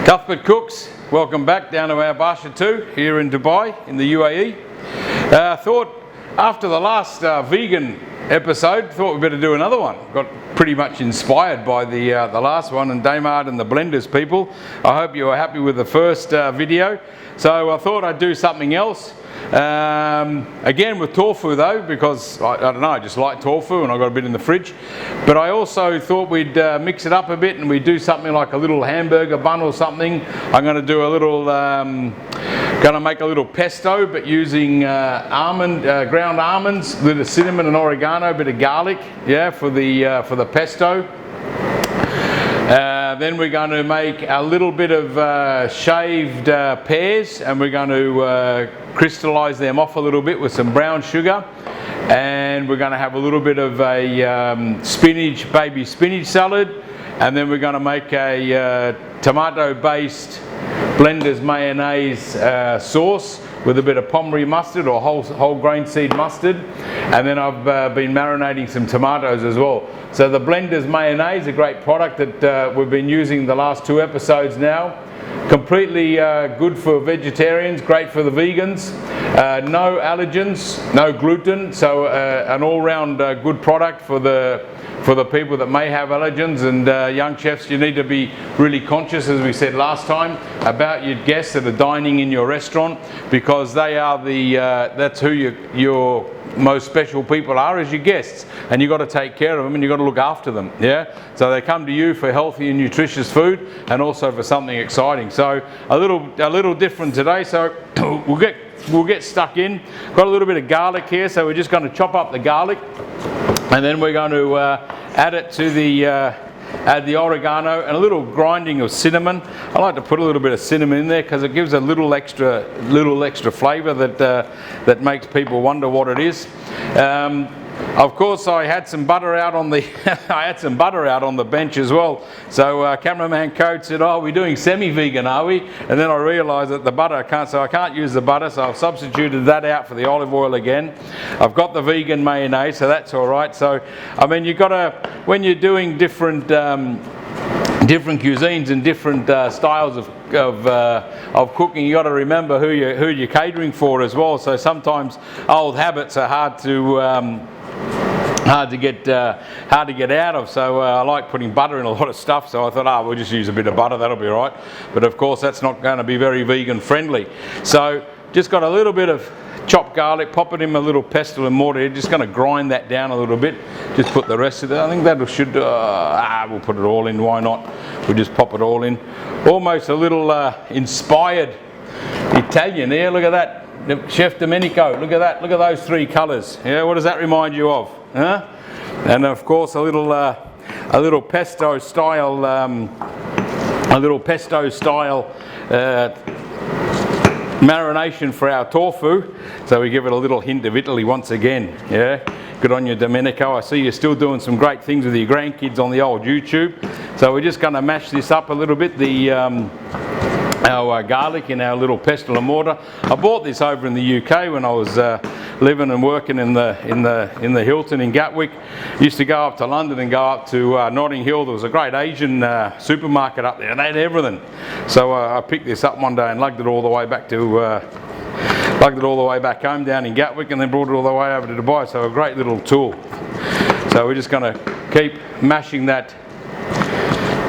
Cuthbert Cooks, welcome back down to our Barsha 2 here in Dubai in the UAE. Thought after the last vegan episode, thought we'd better do another one. Got pretty much inspired by the last one, and Damard and the Blenders people. I hope you were happy with the first video. So I thought I'd do something else. Again with tofu though, because I don't know, I just like tofu and I got a bit in the fridge. But I also thought we'd mix it up a bit and we'd do something like a little hamburger bun or something. I'm going to do a little, going to make a little pesto, but using ground almonds, a bit of cinnamon and oregano, a bit of garlic, yeah, for the pesto. Then we're going to make a little bit of shaved pears, and we're going to crystallize them off a little bit with some brown sugar, and we're going to have a little bit of a baby spinach salad, and then we're going to make a tomato based Blenders mayonnaise sauce with a bit of pommery mustard or whole grain seed mustard, and then I've been marinating some tomatoes as well. So the Blenders mayonnaise, a great product that we've been using the last 2 episodes now. Completely good for vegetarians, great for the vegans, no allergens, no gluten, so an all-round good product for the people that may have allergens. And young chefs, you need to be really conscious, as we said last time, about your guests that are dining in your restaurant, because they are that's who your most special people are, as your guests, and you've got to take care of them and you've got to look after them. Yeah, so they come to you for healthy and nutritious food, and also for something exciting. So a little different today. So we'll get stuck in. Got a little bit of garlic here, so we're just going to chop up the garlic, and then we're going to add it to add the oregano and a little grinding of cinnamon. I like to put a little bit of cinnamon in there because it gives a little extra flavour that makes people wonder what it is. Of course, I had some butter out on the bench as well. So cameraman Code said, "Oh, we're doing semi-vegan, are we?" And then I realised that the butter I can't use the butter, so I've substituted that out for the olive oil again. I've got the vegan mayonnaise, so that's all right. So I mean, you've got to, when you're doing different cuisines and different styles of cooking, you got to remember who you're catering for as well. So sometimes old habits are hard to get out of. So I like putting butter in a lot of stuff, so I thought, we'll just use a bit of butter, that'll be all right. But of course that's not going to be very vegan friendly. So just got a little bit of chopped garlic, pop it in a little pestle and mortar. Just going to grind that down a little bit. Just put the rest of it. I think that should. We'll put it all in. Why not? We'll just pop it all in. Almost a little inspired Italian here. Look at that, Chef Domenico. Look at that. Look at those 3 colours. Yeah. What does that remind you of? Huh? And of course a little pesto style. Marination for our tofu, so we give it a little hint of Italy once again. Yeah, good on you, Domenico. I see you're still doing some great things with your grandkids on the old YouTube. So we're just going to mash this up a little bit, our garlic in our little pestle and mortar. I bought this over in the UK when I was living and working in the Hilton in Gatwick. Used to go up to London and go up to Notting Hill. There was a great Asian supermarket up there, and they had everything. So I picked this up one day and lugged it all the way back home down in Gatwick, and then brought it all the way over to Dubai. So a great little tool. So we're just going to keep mashing that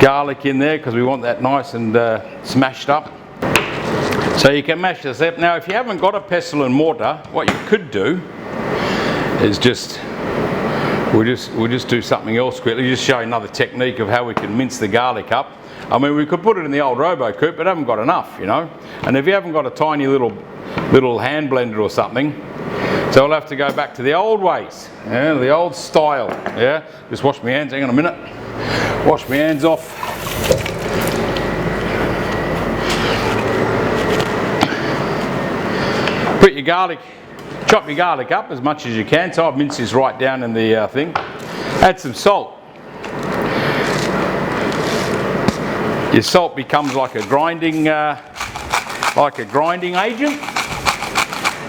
garlic in there because we want that nice and smashed up. So you can mash this up. Now if you haven't got a pestle and mortar, what you could do is we'll just do something else quickly, just show another technique of how we can mince the garlic up. I mean, we could put it in the old RoboCoop, but haven't got enough, you know. And if you haven't got a tiny little hand blender or something, so we'll have to go back to the old ways, yeah, the old style. Yeah, just wash my hands. Hang on a minute. Wash my hands off. Put your garlic, chop your garlic up as much as you can. So I've minced this right down in the thing. Add some salt. Your salt becomes like a grinding agent.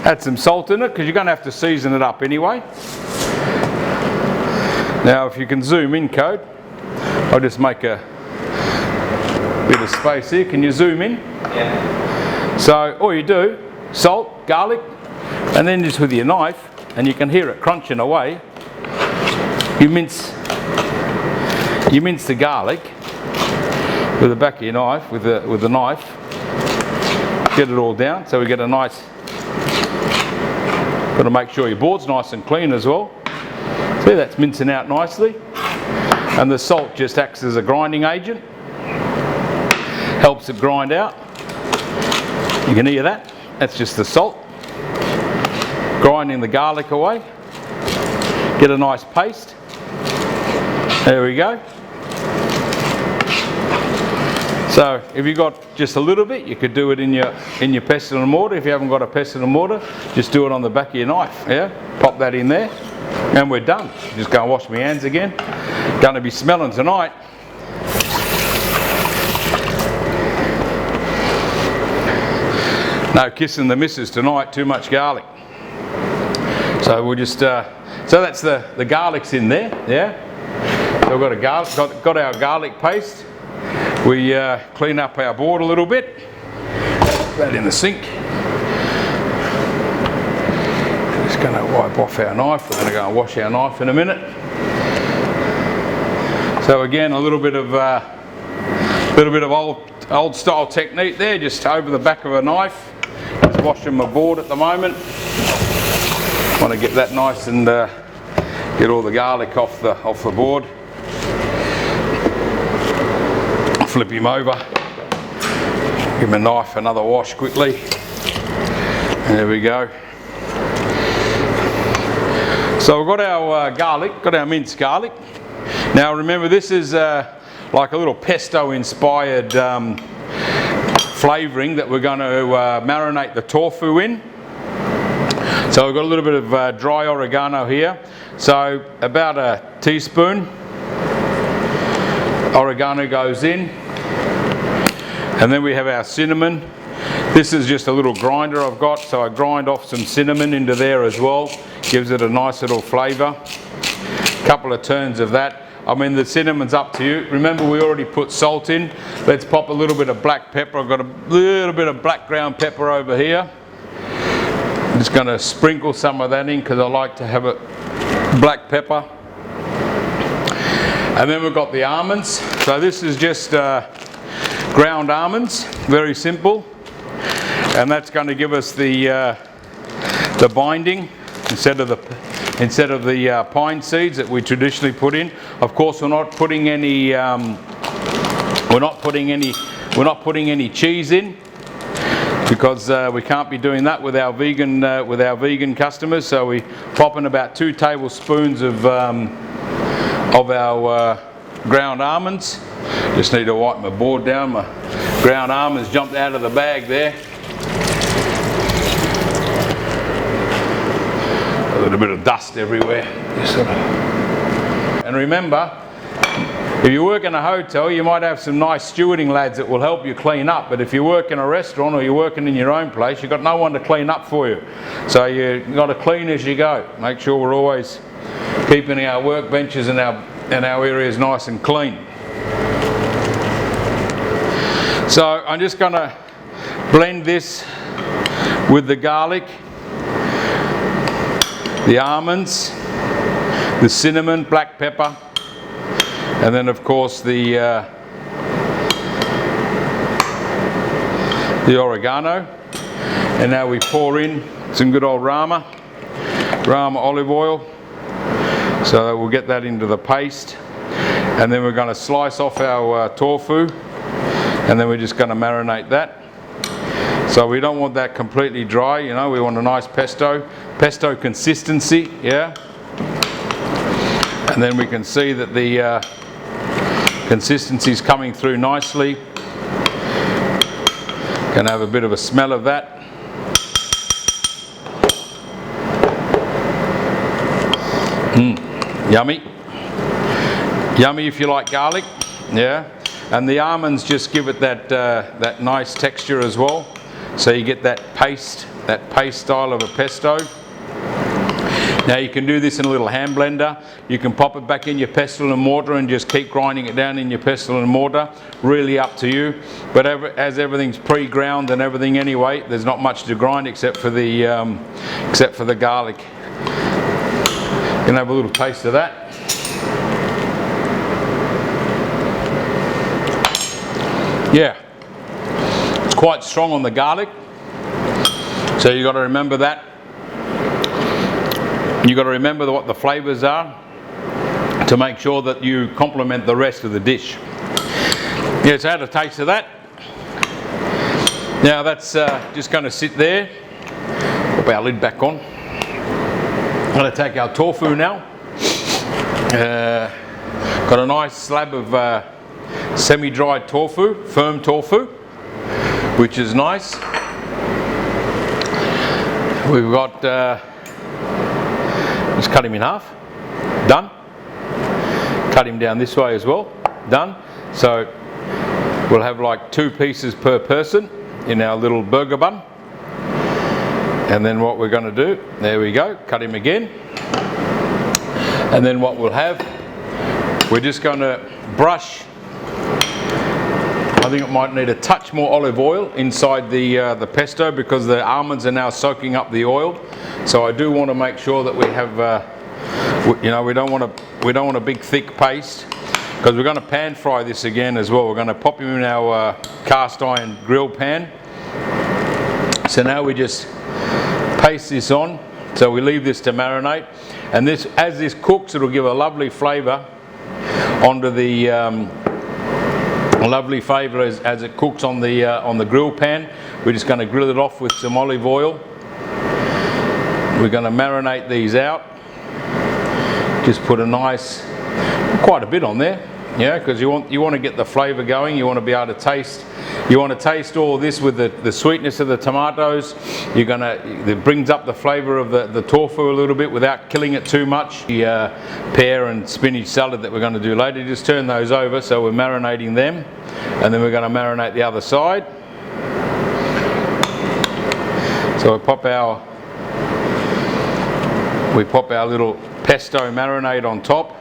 Add some salt in it because you're going to have to season it up anyway. Now if you can zoom in, Code, I'll just make a Bit of space here. Can you zoom in? Yeah. So all you do, salt, garlic, and then just with your knife, and you can hear it crunching away. You mince the garlic with the back of your knife, with the knife. Get it all down, so we get a nice. Got to make sure your board's nice and clean as well. See, that's mincing out nicely, and the salt just acts as a grinding agent. Helps it grind out. You can hear that. That's just the salt grinding the garlic away. Get a nice paste. There we go. So if you've got just a little bit, you could do it in your pestle and mortar. If you haven't got a pestle and mortar, just do it on the back of your knife. Yeah, pop that in there, and we're done. Just go and wash my hands again. Going to be smelling tonight. No kissing the missus tonight. Too much garlic. So we'll just. So that's the garlic's in there. Yeah. So we've got our garlic paste. We clean up our board a little bit. Put that in the sink. Just going to wipe off our knife. We're going to go and wash our knife in a minute. So again, a little bit of old style technique there, just over the back of a knife. Just washing my board at the moment. Want to get that nice and get all the garlic off the board. Flip him over, give him a knife another wash quickly. There we go. So we've got our garlic, got our minced garlic. Now remember, this is like a little pesto inspired flavouring that we're going to marinate the tofu in. So we've got a little bit of dry oregano here. So about a teaspoon oregano goes in. And then we have our cinnamon. This is just a little grinder I've got, so I grind off some cinnamon into there as well. Gives it a nice little flavour. Couple of turns of that. I mean, the cinnamon's up to you. Remember, we already put salt in. Let's pop a little bit of black pepper. I've got a little bit of black ground pepper over here. I'm just going to sprinkle some of that in because I like to have it black pepper. And then we've got the almonds. So this is just ground almonds, very simple, and that's going to give us the binding instead of the pine seeds that we traditionally put in. Of course, we're not putting any cheese in because we can't be doing that with our vegan customers. So we pop in about 2 tablespoons of our ground almonds. Just need to wipe my board down. My ground almonds jumped out of the bag there. A little bit of dust everywhere. And remember, if you work in a hotel, you might have some nice stewarding lads that will help you clean up. But if you work in a restaurant or you're working in your own place, you've got no one to clean up for you. So you've got to clean as you go. Make sure we're always keeping our workbenches and our areas nice and clean. So I'm just going to blend this with the garlic, the almonds, the cinnamon, black pepper, and then of course the oregano. And now we pour in some good old Rama olive oil. So we'll get that into the paste, and then we're going to slice off our tofu. And then we're just going to marinate that. So we don't want that completely dry, you know, we want a nice pesto consistency, yeah. And then we can see that the consistency is coming through nicely. Can have a bit of a smell of that. Yummy. Yummy if you like garlic, yeah. And the almonds just give it that nice texture as well. So you get that paste style of a pesto. Now you can do this in a little hand blender. You can pop it back in your pestle and mortar and just keep grinding it down in your pestle and mortar. Really up to you. But as everything's pre-ground and everything anyway, there's not much to grind except for the garlic. You can have a little taste of that. Yeah, it's quite strong on the garlic, so you got to remember that. You got to remember what the flavors are to make sure that you complement the rest of the dish. Yeah, so I had a taste of that. Now that's just going to sit there. Put our lid back on. I'm going to take our tofu now. Got a nice slab of semi-dried tofu, firm tofu, which is nice. We've got, just cut him in half, done. Cut him down this way as well, done. So we'll have like 2 pieces per person in our little burger bun. And then what we're going to do, there we go, cut him again. And then what we'll have, we're just going to brush. I think it might need a touch more olive oil inside the pesto because the almonds are now soaking up the oil. So I do want to make sure that we have, you know, we don't want a big thick paste because we're going to pan fry this again as well. We're going to pop him in our cast iron grill pan. So now we just paste this on. So we leave this to marinate, and this, as this cooks, it'll give a lovely flavour onto the lovely flavour as it cooks on the grill pan. We're just going to grill it off with some olive oil. We're going to marinate these out. Just put a nice, quite a bit on there, yeah, because you want to get the flavour going. You want to be able to taste. You want to taste all this with the sweetness of the tomatoes. It brings up the flavour of the tofu a little bit without killing it too much. The pear and spinach salad that we're going to do later, just turn those over. So we're marinating them, and then we're going to marinate the other side. So we pop our little pesto marinade on top.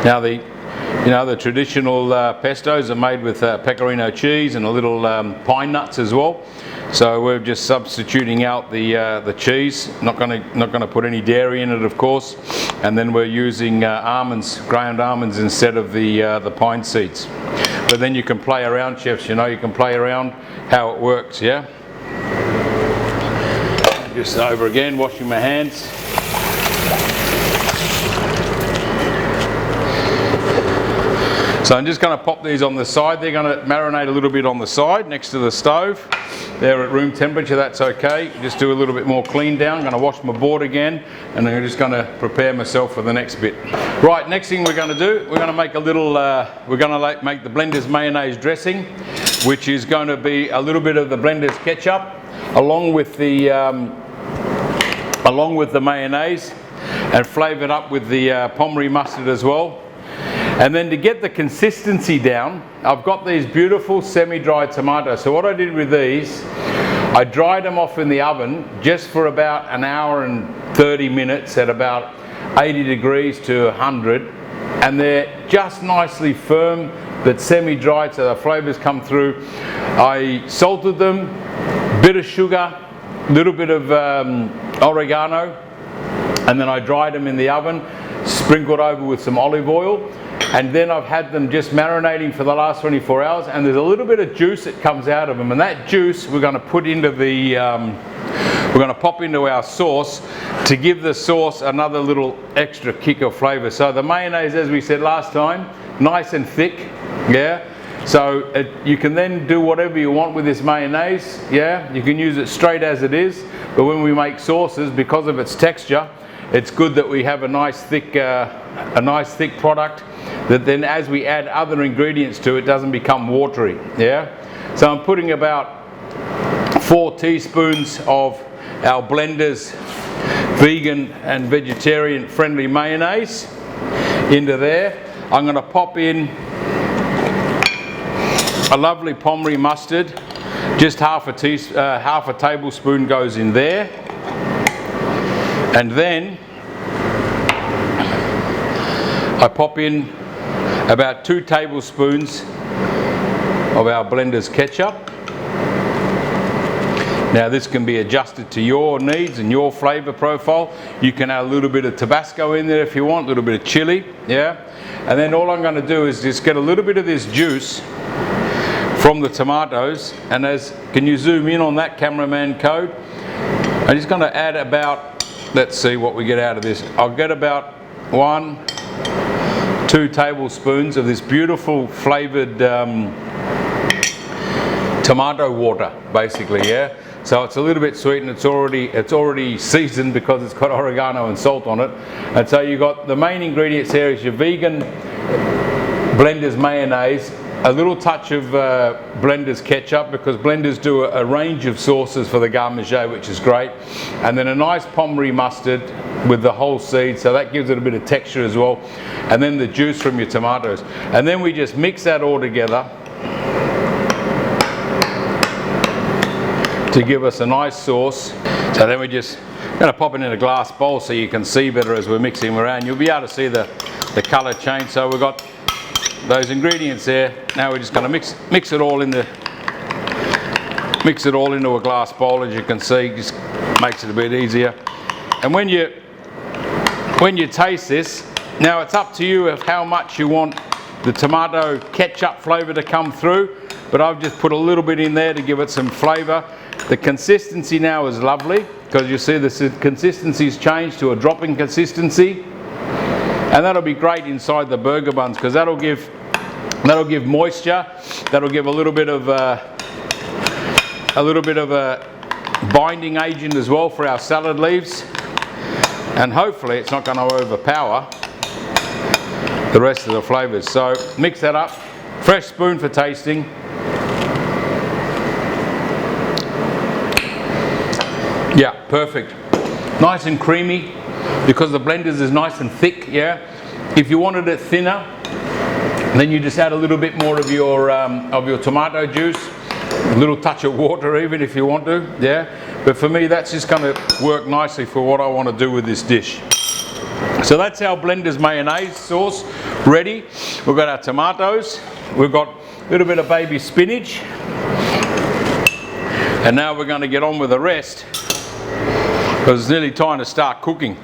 Now the traditional pestos are made with pecorino cheese and a little pine nuts as well. So we're just substituting out the cheese. Not going to put any dairy in it, of course. And then we're using almonds, ground almonds, instead of the pine seeds. But then you can play around, chefs. You know, you can play around how it works. Yeah. Just over again, washing my hands. So I'm just going to pop these on the side. They're going to marinate a little bit on the side next to the stove. They're at room temperature, that's okay. Just do a little bit more clean down. I'm going to wash my board again, and then I'm just going to prepare myself for the next bit. Right, next thing we're going to do, we're going to make a little, make the Blender's mayonnaise dressing, which is going to be a little bit of the Blender's ketchup, along with the mayonnaise, and flavored up with the Pommery mustard as well. And then to get the consistency down, I've got these beautiful semi-dried tomatoes. So what I did with these, I dried them off in the oven just for about an hour and 30 minutes at about 80 degrees to 100. And they're just nicely firm, but semi-dried, so the flavors come through. I salted them, bit of sugar, little bit of oregano, and then I dried them in the oven, sprinkled over with some olive oil. And then I've had them just marinating for the last 24 hours, and there's a little bit of juice that comes out of them, and that juice we're going to put into the we're going to pop into our sauce to give the sauce another little extra kick of flavor. So the mayonnaise, as we said last time, nice and thick, yeah. So you can then do whatever you want with this mayonnaise, yeah. You can use it straight as it is, but when we make sauces, because of its texture, it's good that we have a nice thick product that then as we add other ingredients to it, doesn't become watery, yeah. So I'm putting about 4 teaspoons of our Blender's vegan and vegetarian friendly mayonnaise into there. I'm going to pop in a lovely Pommery mustard, Just half a tablespoon goes in there, and then I pop in about 2 tablespoons of our blender's ketchup. Now this can be adjusted to your needs and your flavor profile. You can add a little bit of Tabasco in there if you want, a little bit of chili, yeah? And then all I'm going to do is just get a little bit of this juice from the tomatoes, and can you zoom in on that, cameraman code? I'm just going to add about, let's see what we get out of this. I'll get about 1-2 tablespoons of this beautiful flavored tomato water, basically, yeah? So it's a little bit sweet, and it's already seasoned because it's got oregano and salt on it. And so you got the main ingredients here is your vegan Blender's mayonnaise, a little touch of Blender's ketchup, because Blenders do a range of sauces for the garde-manger, which is great, and then a nice Pommery mustard with the whole seed, so that gives it a bit of texture as well, and then the juice from your tomatoes, and then we just mix that all together to give us a nice sauce. So then we just going to pop it in a glass bowl so you can see better as we're mixing around. You'll be able to see the colour change. So we've got those ingredients there. Now we're just going to mix it all into a glass bowl, as you can see. Just makes it a bit easier. And when you taste this, now it's up to you of how much you want the tomato ketchup flavour to come through, but I've just put a little bit in there to give it some flavour. The consistency now is lovely, because you see the consistency's changed to a dropping consistency, and that'll be great inside the burger buns, because that'll give moisture, that'll give a little bit of a binding agent as well for our salad leaves, and hopefully it's not going to overpower the rest of the flavours. So mix that up. Fresh spoon for tasting. Yeah, perfect. Nice and creamy, because the Blender's is nice and thick, yeah? If you wanted it thinner, then you just add a little bit more of your tomato juice, a little touch of water even if you want to, yeah? But for me, that's just going to work nicely for what I want to do with this dish. So that's our Blender's mayonnaise sauce ready. We've got our tomatoes, we've got a little bit of baby spinach, and now we're going to get on with the rest, because it's nearly time to start cooking.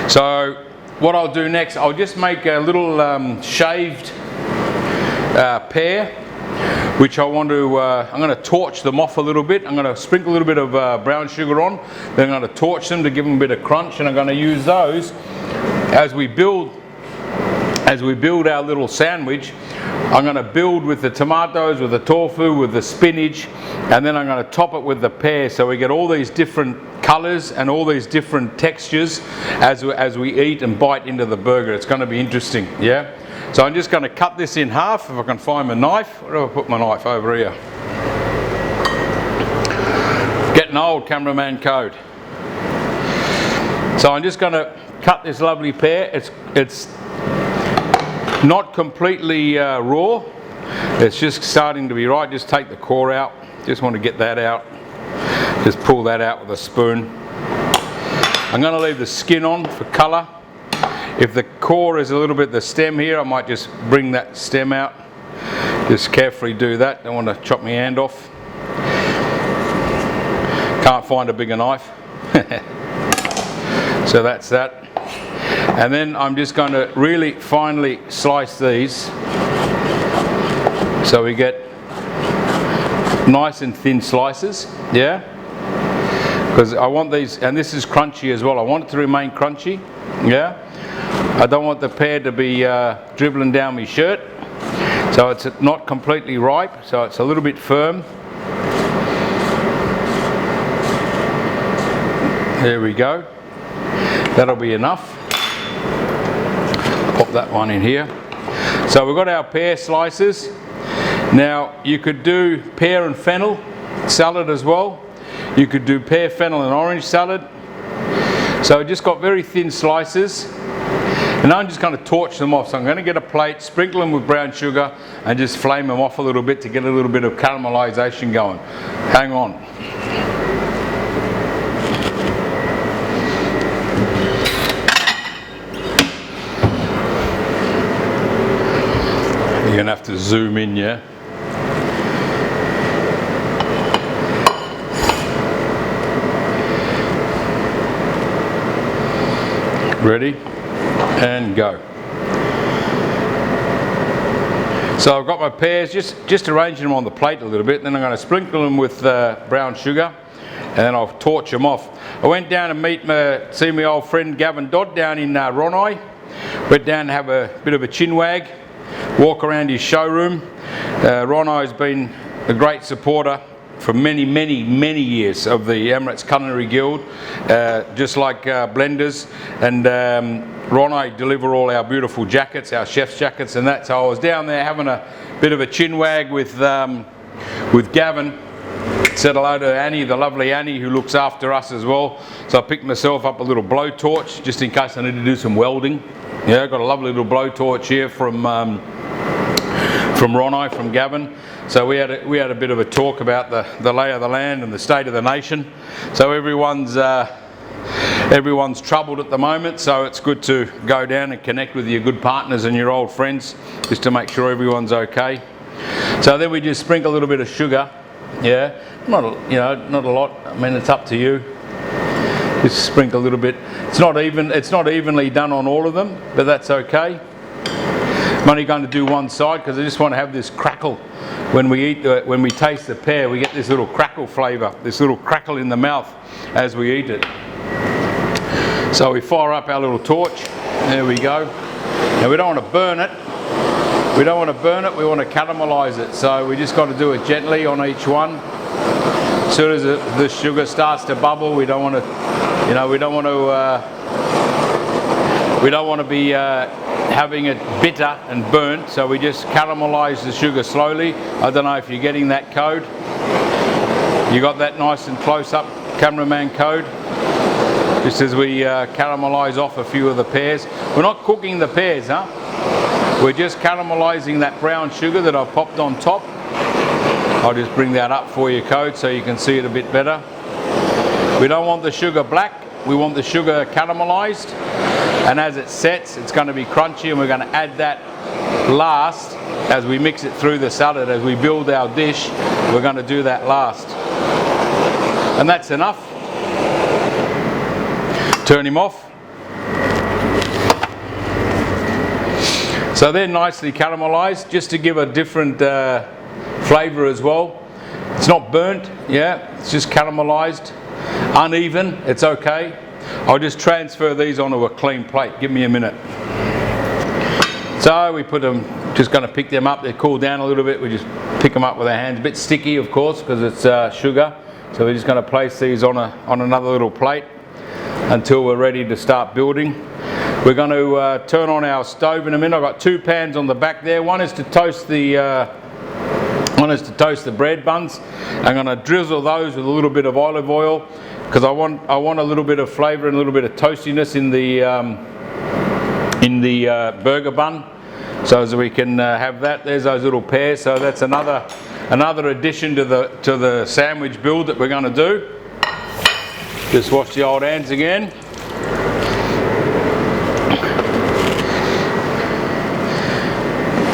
So what I'll do next, I'll just make a little shaved pear, which I'm going to torch them off a little bit. I'm going to sprinkle a little bit of brown sugar on, then I'm going to torch them to give them a bit of crunch, and I'm going to use those as we build our little sandwich. I'm going to build with the tomatoes, with the tofu, with the spinach, and then I'm going to top it with the pear, so we get all these different colours and all these different textures as we eat and bite into the burger. It's going to be interesting, yeah? So I'm just going to cut this in half, if I can find my knife. Where do I put my knife? Over here. Getting old, cameraman code. So I'm just going to cut this lovely pear. It's not completely raw. It's just starting to be right. Just take the core out. Just want to get that out. Just pull that out with a spoon. I'm going to leave the skin on for colour. If the core is a little bit the stem here, I might just bring that stem out. Just carefully do that. Don't want to chop my hand off. Can't find a bigger knife. So that's that. And then I'm just going to really finely slice these so we get nice and thin slices, yeah? Because I want these, and this is crunchy as well. I want it to remain crunchy, yeah? I don't want the pear to be dribbling down my shirt. So it's not completely ripe, so it's a little bit firm. There we go. That'll be enough. Pop that one in here. So we've got our pear slices. Now you could do pear and fennel salad as well. You could do pear, fennel and orange salad. So just got very thin slices. And now I'm just going to torch them off. So I'm going to get a plate, sprinkle them with brown sugar, and just flame them off a little bit to get a little bit of caramelization going. Hang on. You're going to have to zoom in, yeah? Ready? And go. So I've got my pears, just arranging them on the plate a little bit, then I'm going to sprinkle them with brown sugar, and then I'll torch them off. I went down to see my old friend Gavin Dodd down in Ronai. Went down to have a bit of a chin wag, walk around his showroom. Ronai has been a great supporter for many years of the Emirates Culinary Guild, just like Blenders, and Ronai deliver all our beautiful jackets, our chef's jackets and that. So I was down there having a bit of a chin wag with Gavin. Said hello to Annie, the lovely Annie, who looks after us as well. So I picked myself up a little blowtorch just in case I need to do some welding. Yeah, I've got a lovely little blowtorch here from Ronai, from Gavin. So we had a bit of a talk about the lay of the land and the state of the nation. So everyone's troubled at the moment, so it's good to go down and connect with your good partners and your old friends just to make sure everyone's okay. So then we just sprinkle a little bit of sugar. Yeah, not a lot. I mean, it's up to you. Just sprinkle a little bit. It's not evenly done on all of them, but that's okay. I'm only going to do one side because I just want to have this crackle when we taste the pear. We get this little crackle flavour, this little crackle in the mouth as we eat it. So we fire up our little torch. There we go. Now we don't want to burn it. We don't want to burn it. We want to caramelise it. So we just got to do it gently on each one. As soon as the sugar starts to bubble, we don't want to, we don't want to be having it bitter and burnt. So we just caramelise the sugar slowly. I don't know if you're getting that code. You got that nice and close up, cameraman code. Just as we caramelise off a few of the pears. We're not cooking the pears, huh? We're just caramelising that brown sugar that I've popped on top. I'll just bring that up for you, Code, so you can see it a bit better. We don't want the sugar black, we want the sugar caramelised. And as it sets, it's going to be crunchy, and we're going to add that last as we mix it through the salad. As we build our dish, we're going to do that last. And that's enough. Turn him off. So they're nicely caramelised, just to give a different flavour as well. It's not burnt, yeah, it's just caramelised. Uneven, it's okay. I'll just transfer these onto a clean plate. Give me a minute. So we put them, just going to pick them up. They cool down a little bit. We just pick them up with our hands. A bit sticky, of course, because it's sugar. So we're just going to place these on another little plate until we're ready to start building. We're going to turn on our stove in a minute. I've got two pans on the back there. One is to toast the bread buns. I'm going to drizzle those with a little bit of olive oil because I want a little bit of flavour and a little bit of toastiness in the burger bun. So as we can have that. There's those little pears. So that's another addition to the sandwich build that we're going to do. Just wash the old hands again.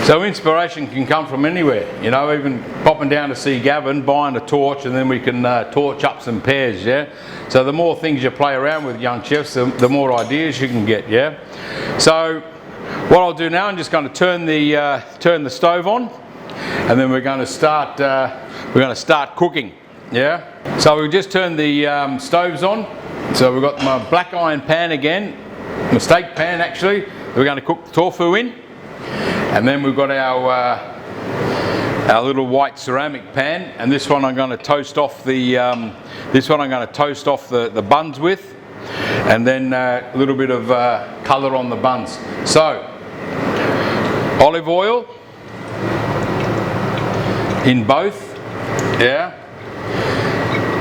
So inspiration can come from anywhere, even popping down to see Gavin, buying a torch, and then we can torch up some pears, yeah? So the more things you play around with, young chefs, the more ideas you can get, yeah? So what I'll do now, I'm just going to turn the stove on, and then we're going to start cooking, yeah? So we've just turned the stoves on. So we've got my black iron pan again, my steak pan actually. We're going to cook the tofu in. And then we've got our little white ceramic pan, and this one I'm going to toast off the buns with, and then a little bit of colour on the buns. So olive oil in both, yeah.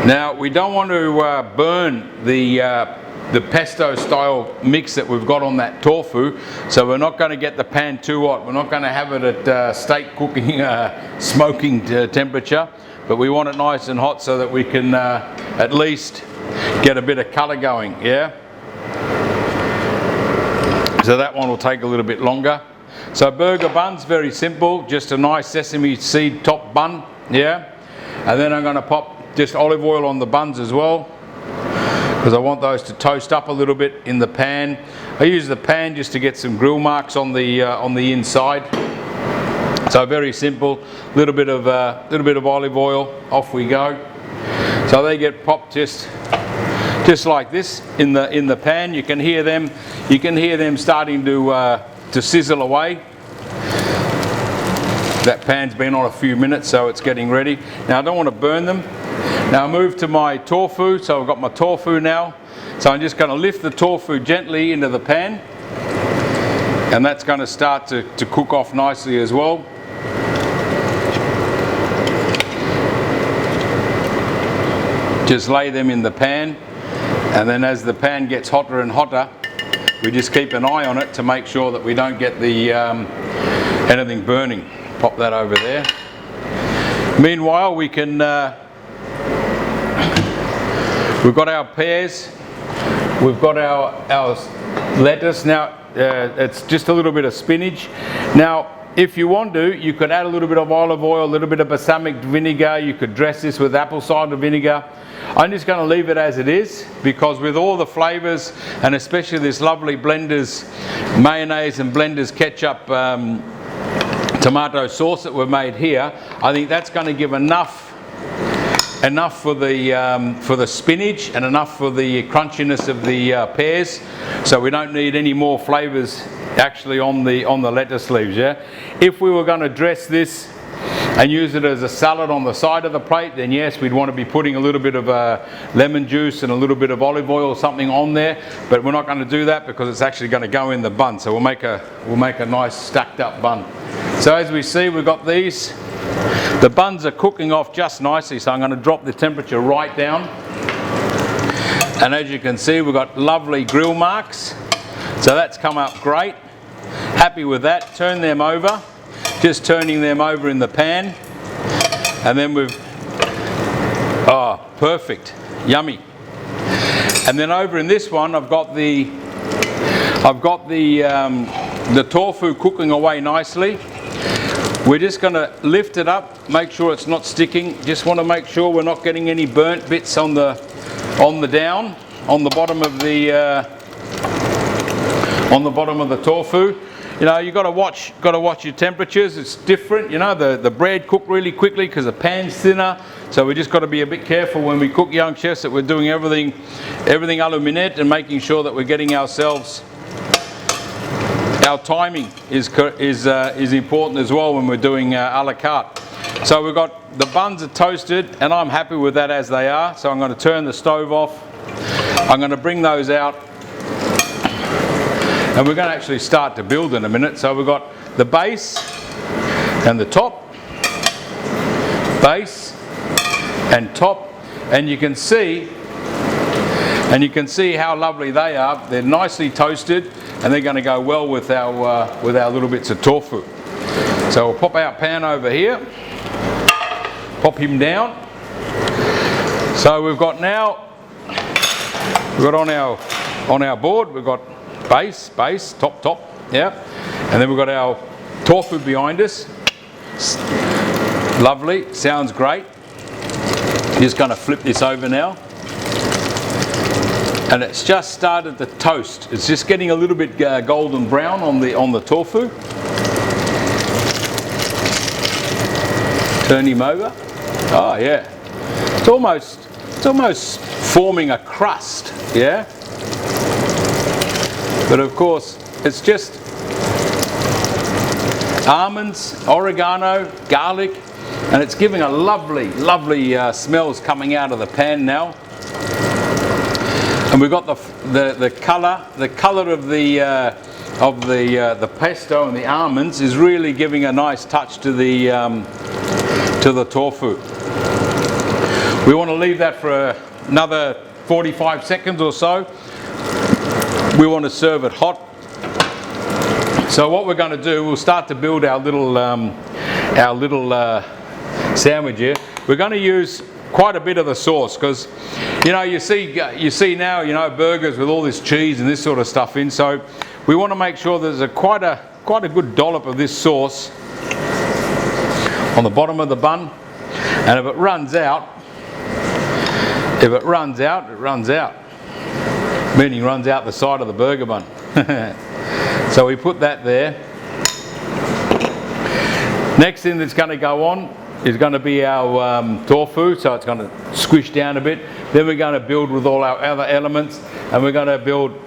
Now we don't want to burn the the pesto style mix that we've got on that tofu. So we're not going to get the pan too hot. We're not going to have it at steak cooking, smoking temperature, but we want it nice and hot so that we can at least get a bit of colour going, yeah? So that one will take a little bit longer. So burger buns, very simple, just a nice sesame seed top bun, yeah? And then I'm going to pop just olive oil on the buns as well, because I want those to toast up a little bit in the pan. I use the pan just to get some grill marks on the inside. So very simple, little bit of olive oil, off we go. So they get popped just like this in the pan. You can hear them starting to sizzle away. That pan's been on a few minutes, so it's getting ready. Now I don't want to burn them. Now I move to my tofu, so I've got my tofu now. So I'm just going to lift the tofu gently into the pan, and that's going to start to cook off nicely as well. Just lay them in the pan, and then as the pan gets hotter and hotter, we just keep an eye on it to make sure that we don't get the anything burning. Pop that over there. Meanwhile, we can we've got our pears, we've got our lettuce. Now it's just a little bit of spinach. Now if you want to, you could add a little bit of olive oil, a little bit of balsamic vinegar. You could dress this with apple cider vinegar. I'm just going to leave it as it is, because with all the flavors, and especially this lovely Blender's mayonnaise and Blender's ketchup tomato sauce that we've made here, I think that's going to give enough for the spinach and enough for the crunchiness of the pears. So we don't need any more flavors actually on the lettuce leaves, yeah? If we were going to dress this and use it as a salad on the side of the plate, then yes, we'd want to be putting a little bit of lemon juice and a little bit of olive oil or something on there, but we're not going to do that because it's actually going to go in the bun. So we'll make a nice stacked up bun. So as we see, we've got these. The buns are cooking off just nicely, so I'm going to drop the temperature right down. And as you can see, we've got lovely grill marks. So that's come up great. Happy with that. Turn them over. Just turning them over in the pan. And then oh, perfect. Yummy. And then over in this one, I've got the tofu cooking away nicely. We're just going to lift it up, make sure it's not sticking. Just want to make sure we're not getting any burnt bits on the bottom of the tofu. You know, you got to watch your temperatures. It's different. You know, the bread cooked really quickly because the pan's thinner. So we just got to be a bit careful when we cook, young chefs, that we're doing everything a la minute and making sure that we're getting ourselves. Our timing is important as well when we're doing a la carte. So we've got the buns are toasted, and I'm happy with that as they are. So I'm going to turn the stove off. I'm going to bring those out, and we're going to actually start to build in a minute. So we've got the base and the top, base and top, and you can see how lovely they are. They're nicely toasted, and they're going to go well with our little bits of tofu. So we'll pop our pan over here, pop him down. So we've got on our board, we've got base, top, yeah, and then we've got our tofu behind us. Lovely, sounds great. Just going to flip this over now. And it's just started to toast. It's just getting a little bit golden brown on the tofu. Turn him over. Oh yeah, it's almost forming a crust, yeah. But of course, it's just almonds, oregano, garlic, and it's giving a lovely smells coming out of the pan now. And we've got the colour of the pesto and the almonds is really giving a nice touch to the tofu. We want to leave that for another 45 seconds or so. we want to serve it hot. So what we're going to do, we'll start to build our little sandwich here. We're going to use quite a bit of the sauce because, you know, you see now, you know, burgers with all this cheese and this sort of stuff in. So we want to make sure there's quite a good dollop of this sauce on the bottom of the bun. And if it runs out, it runs out. Meaning runs out the side of the burger bun. So we put that there. Next thing that's going to go on is going to be our tofu, so it's going to squish down a bit. Then we're going to build with all our other elements, and we're going to build,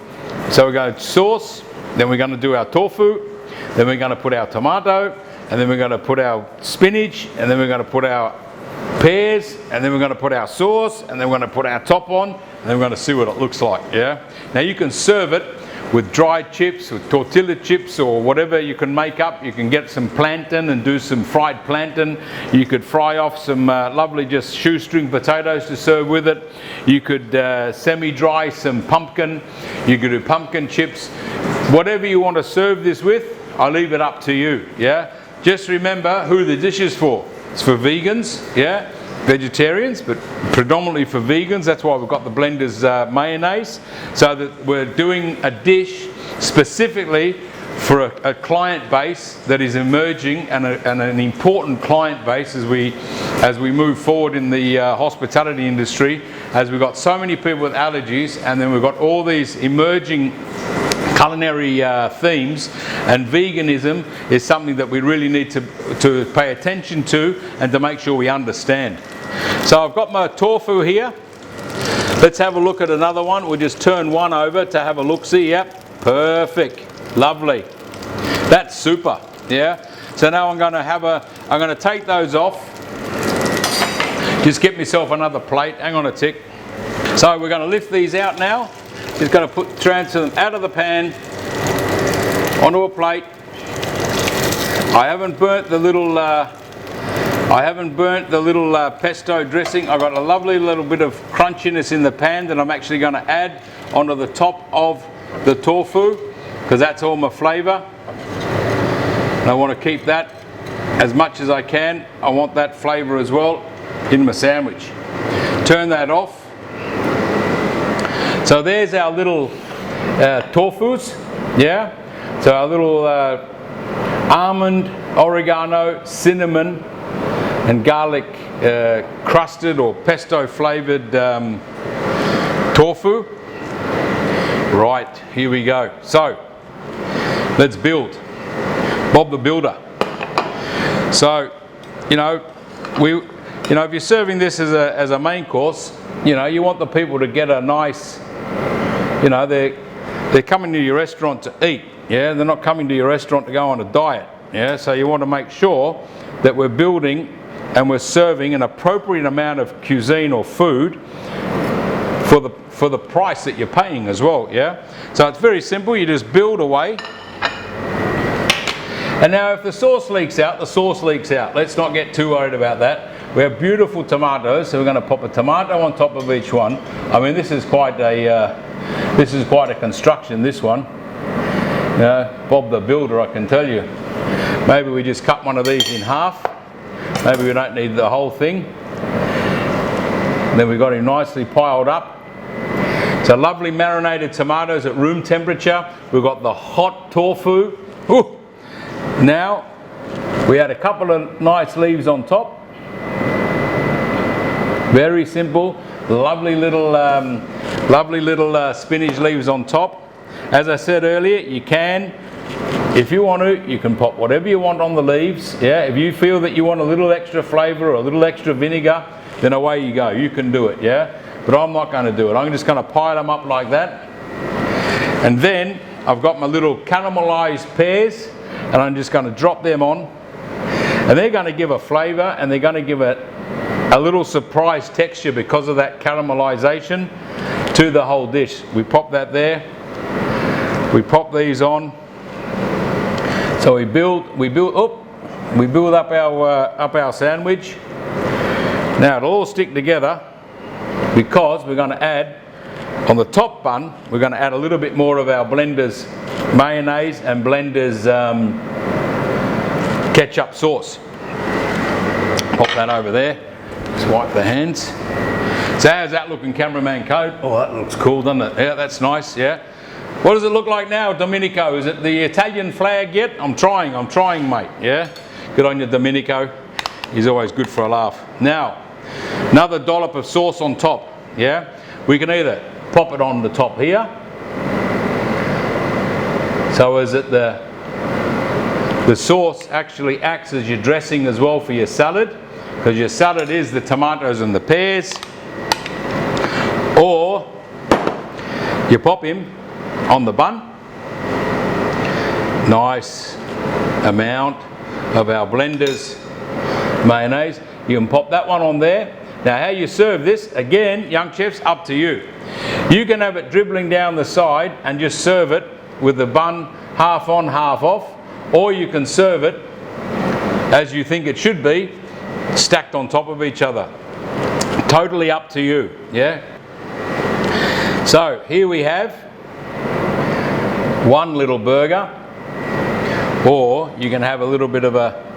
so we're going to sauce, then we're going to do our tofu, then we're going to put our tomato, and then we're going to put our spinach, and then we're going to put our pears, and then we're going to put our sauce, and then we're going to put our top on, and then we're going to see what it looks like. Yeah. Now you can serve it with dried chips, with tortilla chips, or whatever you can make up. You can get some plantain and do some fried plantain. You could fry off some lovely just shoestring potatoes to serve with it. You could semi-dry some pumpkin. You could do pumpkin chips. Whatever you want to serve this with, I'll leave it up to you. Yeah. Just remember who the dish is for. It's for vegans, yeah, vegetarians, but predominantly for vegans. That's why we've got the Blender's mayonnaise, so that we're doing a dish specifically for a client base that is emerging, and an important client base as we move forward in the hospitality industry, as we've got so many people with allergies, and then we've got all these emerging culinary themes, and veganism is something that we really need to pay attention to and to make sure we understand. So I've got my tofu here. Let's have a look at another one. We'll just turn one over to have a look-see. Yep, perfect, lovely. That's super. Yeah. So now I'm going to take those off. Just get myself another plate. Hang on a tick. So we're going to lift these out now. Just going to transfer them out of the pan onto a plate. I haven't burnt the little pesto dressing. I've got a lovely little bit of crunchiness in the pan that I'm actually going to add onto the top of the tofu, because that's all my flavour. And I want to keep that as much as I can. I want that flavour as well in my sandwich. Turn that off. So there's our little tofus, yeah? So our little almond, oregano, cinnamon and garlic crusted or pesto flavoured tofu. Right, here we go. So, let's build. Bob the Builder. So, you know, if you're serving this as a main course, you know, you want the people to get a nice, you know, they're coming to your restaurant to eat, yeah? They're not coming to your restaurant to go on a diet, yeah? So you want to make sure that we're building and we're serving an appropriate amount of cuisine or food for the price that you're paying as well, yeah? So it's very simple. You just build away. And now if the sauce leaks out, the sauce leaks out. Let's not get too worried about that. We have beautiful tomatoes, so we're going to pop a tomato on top of each one. I mean, this is quite a construction, this one. You know, Bob the Builder, I can tell you. Maybe we just cut one of these in half. Maybe we don't need the whole thing. And then we've got him nicely piled up. So lovely marinated tomatoes at room temperature. We've got the hot tofu. Ooh. Now, we had a couple of nice leaves on top. Very simple, lovely little spinach leaves on top. As I said earlier, you can, if you want to, you can pop whatever you want on the leaves. Yeah, if you feel that you want a little extra flavour or a little extra vinegar, then away you go. You can do it. Yeah, but I'm not going to do it. I'm just going to pile them up like that, and then I've got my little caramelised pears, and I'm just going to drop them on, and they're going to give a flavour, and they're going to give a little surprise texture because of that caramelization to the whole dish. We pop that there. We pop these on. So we build up our sandwich. Now it'll all stick together because we're going to add on the top bun, we're going to add a little bit more of our Blender's mayonnaise and Blender's ketchup sauce. Pop that over there. Just wipe the hands. So how's that looking, cameraman Code? Oh, that looks cool, doesn't it? Yeah, that's nice, yeah. What does it look like now, Domenico? Is it the Italian flag yet? I'm trying, mate, yeah? Good on you, Domenico. He's always good for a laugh. Now, another dollop of sauce on top, yeah? We can either pop it on the top here. So is it the sauce actually acts as your dressing as well for your salad, because your salad is the tomatoes and the pears. Or you pop him on the bun. Nice amount of our Blender's mayonnaise. You can pop that one on there. Now how you serve this, again, young chefs, up to you. You can have it dribbling down the side and just serve it with the bun half on, half off, or you can serve it as you think it should be, stacked on top of each other. Totally up to you, yeah? So here we have one little burger, or you can have a little bit of a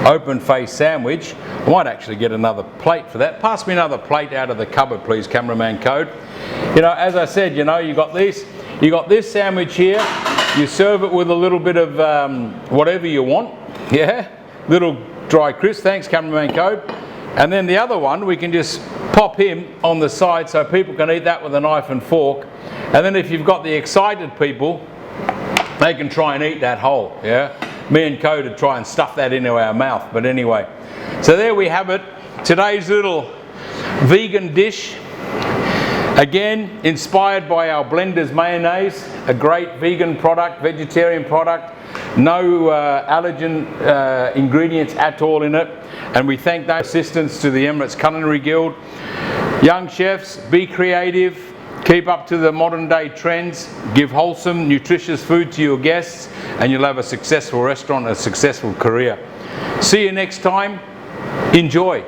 open face sandwich. I might actually get another plate for that. Pass me another plate out of the cupboard, please, cameraman Code. You know, as I said, you know, you got this sandwich here. You serve it with a little bit of whatever you want, yeah? Little dry crisp, thanks, cameraman Code. And then the other one, we can just pop him on the side so people can eat that with a knife and fork. And then if you've got the excited people, they can try and eat that whole, yeah? Me and Code would try and stuff that into our mouth, but anyway. So there we have it, today's little vegan dish. Again, inspired by our Blender's mayonnaise, a great vegan product, vegetarian product, no allergen ingredients at all in it. And we thank that assistance to the Emirates Culinary Guild. Young chefs, be creative, keep up to the modern day trends, give wholesome, nutritious food to your guests, and you'll have a successful restaurant, a successful career. See you next time. Enjoy.